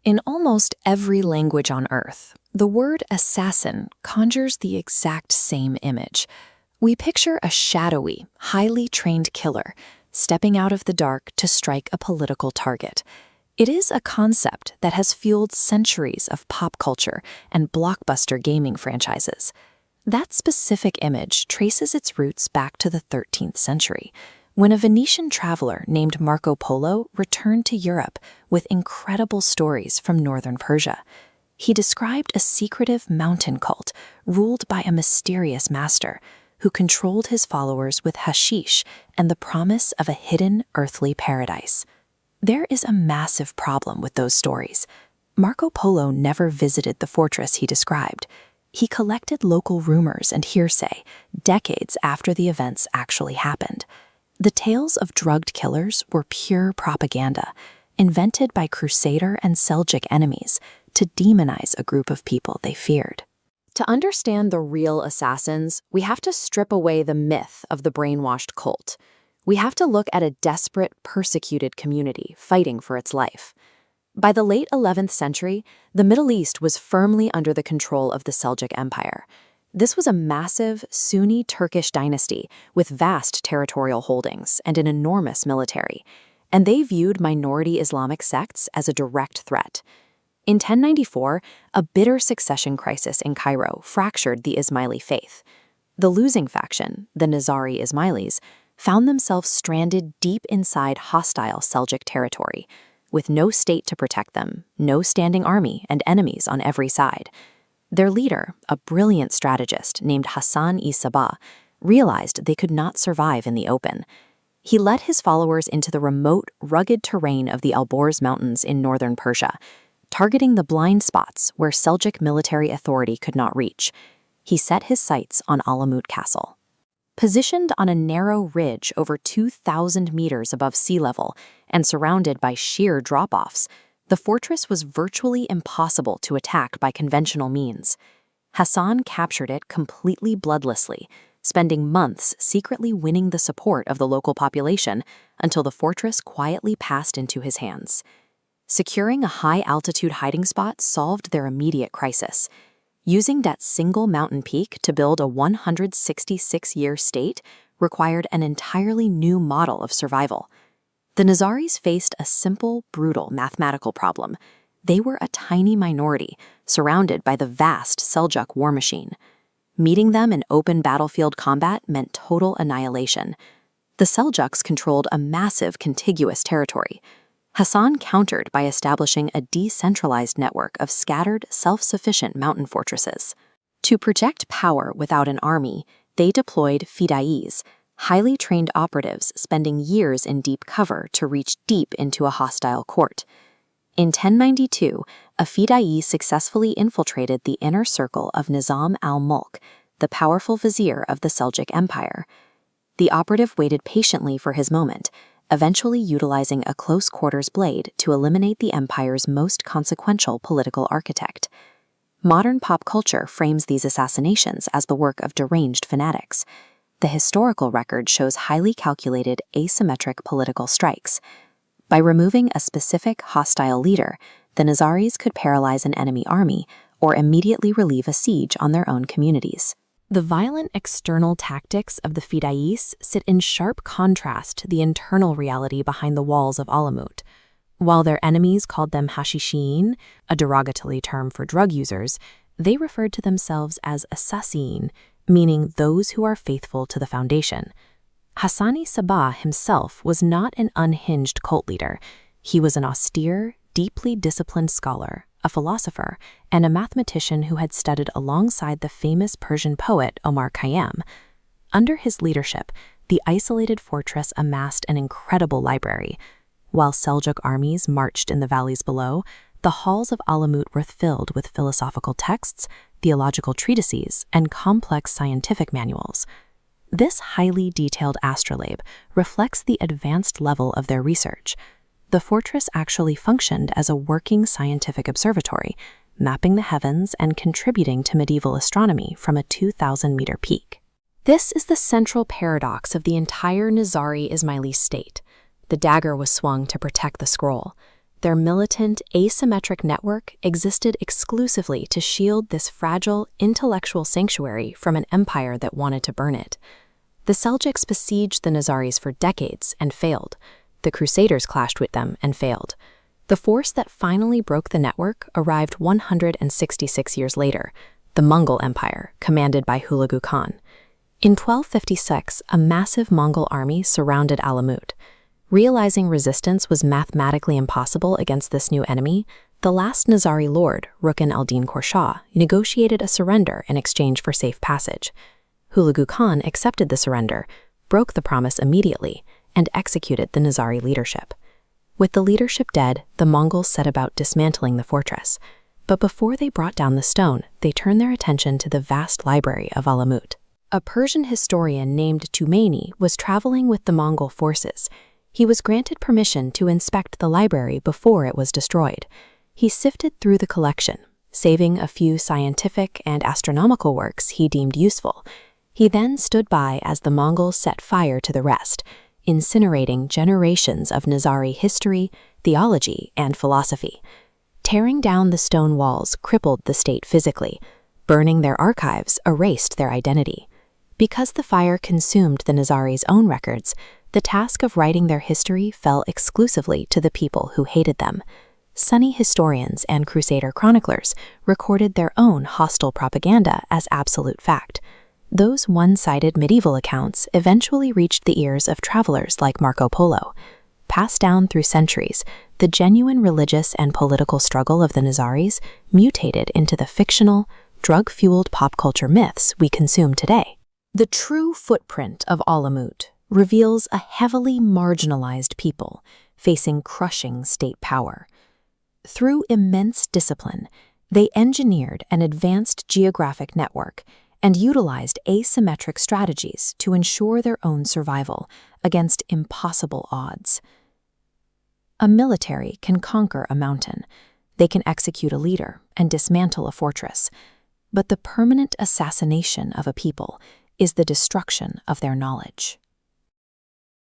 In almost every language on Earth, the word assassin conjures the exact same image. We picture a shadowy, highly trained killer stepping out of the dark to strike a political target. It is a concept that has fueled centuries of pop culture and blockbuster gaming franchises. That specific image traces its roots back to the 13th century, when a Venetian traveler named Marco Polo returned to Europe with incredible stories from northern Persia. He described a secretive mountain cult ruled by a mysterious master who controlled his followers with hashish and the promise of a hidden earthly paradise. There is a massive problem with those stories. Marco Polo never visited the fortress he described. He collected local rumors and hearsay decades after the events actually happened. The tales of drugged killers were pure propaganda, invented by Crusader and Seljuk enemies to demonize a group of people they feared. To understand the real assassins, we have to strip away the myth of the brainwashed cult. We have to look at a desperate, persecuted community fighting for its life. By the late 11th century, the Middle East was firmly under the control of the Seljuk Empire. This was a massive Sunni Turkish dynasty with vast territorial holdings and an enormous military, and they viewed minority Islamic sects as a direct threat. In 1094, a bitter succession crisis in Cairo fractured the Ismaili faith. The losing faction, the Nizari Ismailis, found themselves stranded deep inside hostile Seljuk territory, with no state to protect them, no standing army, and enemies on every side. Their leader, a brilliant strategist named Hassan-i Sabbah, realized they could not survive in the open. He led his followers into the remote, rugged terrain of the Alborz Mountains in northern Persia, targeting the blind spots where Seljuk military authority could not reach. He set his sights on Alamut Castle. Positioned on a narrow ridge over 2,000 meters above sea level and surrounded by sheer drop-offs, the fortress was virtually impossible to attack by conventional means. Hassan captured it completely bloodlessly, spending months secretly winning the support of the local population until the fortress quietly passed into his hands. Securing a high-altitude hiding spot solved their immediate crisis. Using that single mountain peak to build a 166-year state required an entirely new model of survival. The Nizaris faced a simple, brutal mathematical problem. They were a tiny minority, surrounded by the vast Seljuk war machine. Meeting them in open battlefield combat meant total annihilation. The Seljuks controlled a massive contiguous territory. Hassan countered by establishing a decentralized network of scattered, self-sufficient mountain fortresses. To project power without an army, they deployed fidais, highly trained operatives spending years in deep cover to reach deep into a hostile court. In 1092, a fidai successfully infiltrated the inner circle of Nizam al-Mulk, the powerful vizier of the Seljuk Empire. The operative waited patiently for his moment, eventually utilizing a close-quarters blade to eliminate the empire's most consequential political architect. Modern pop culture frames these assassinations as the work of deranged fanatics. The historical record shows highly calculated, asymmetric political strikes. By removing a specific hostile leader, the Nizaris could paralyze an enemy army or immediately relieve a siege on their own communities. The violent external tactics of the fidais sit in sharp contrast to the internal reality behind the walls of Alamut. While their enemies called them hashishin, a derogatory term for drug users, they referred to themselves as assassin, meaning those who are faithful to the foundation. Hassan-i Sabbah himself was not an unhinged cult leader. He was an austere, deeply disciplined scholar, a philosopher, and a mathematician who had studied alongside the famous Persian poet Omar Khayyam. Under his leadership, the isolated fortress amassed an incredible library. While Seljuk armies marched in the valleys below, the halls of Alamut were filled with philosophical texts, theological treatises, and complex scientific manuals. This highly detailed astrolabe reflects the advanced level of their research. The fortress actually functioned as a working scientific observatory, mapping the heavens and contributing to medieval astronomy from a 2,000-meter peak. This is the central paradox of the entire Nizari Ismaili state. The dagger was swung to protect the scroll. Their militant, asymmetric network existed exclusively to shield this fragile, intellectual sanctuary from an empire that wanted to burn it. The Seljuks besieged the Nizaris for decades and failed. The Crusaders clashed with them and failed. The force that finally broke the network arrived 166 years later, the Mongol Empire, commanded by Hulagu Khan. In 1256, a massive Mongol army surrounded Alamut. Realizing resistance was mathematically impossible against this new enemy, the last Nizari lord, Rukn al-Din Khorshah, negotiated a surrender in exchange for safe passage. Hulagu Khan accepted the surrender, broke the promise immediately, and executed the Nizari leadership. With the leadership dead, the Mongols set about dismantling the fortress. But before they brought down the stone, they turned their attention to the vast library of Alamut. A Persian historian named Tumaini was traveling with the Mongol forces. He was granted permission to inspect the library before it was destroyed. He sifted through the collection, saving a few scientific and astronomical works he deemed useful. He then stood by as the Mongols set fire to the rest, incinerating generations of Nizari history, theology, and philosophy. Tearing down the stone walls crippled the state physically. Burning their archives erased their identity. Because the fire consumed the Nizari's own records, the task of writing their history fell exclusively to the people who hated them. Sunni historians and Crusader chroniclers recorded their own hostile propaganda as absolute fact. Those one-sided medieval accounts eventually reached the ears of travelers like Marco Polo. Passed down through centuries, the genuine religious and political struggle of the Nizaris mutated into the fictional, drug-fueled pop culture myths we consume today. The true footprint of Alamut reveals a heavily marginalized people facing crushing state power. Through immense discipline, they engineered an advanced geographic network and utilized asymmetric strategies to ensure their own survival against impossible odds. A military can conquer a mountain. They can execute a leader and dismantle a fortress. But the permanent assassination of a people is the destruction of their knowledge.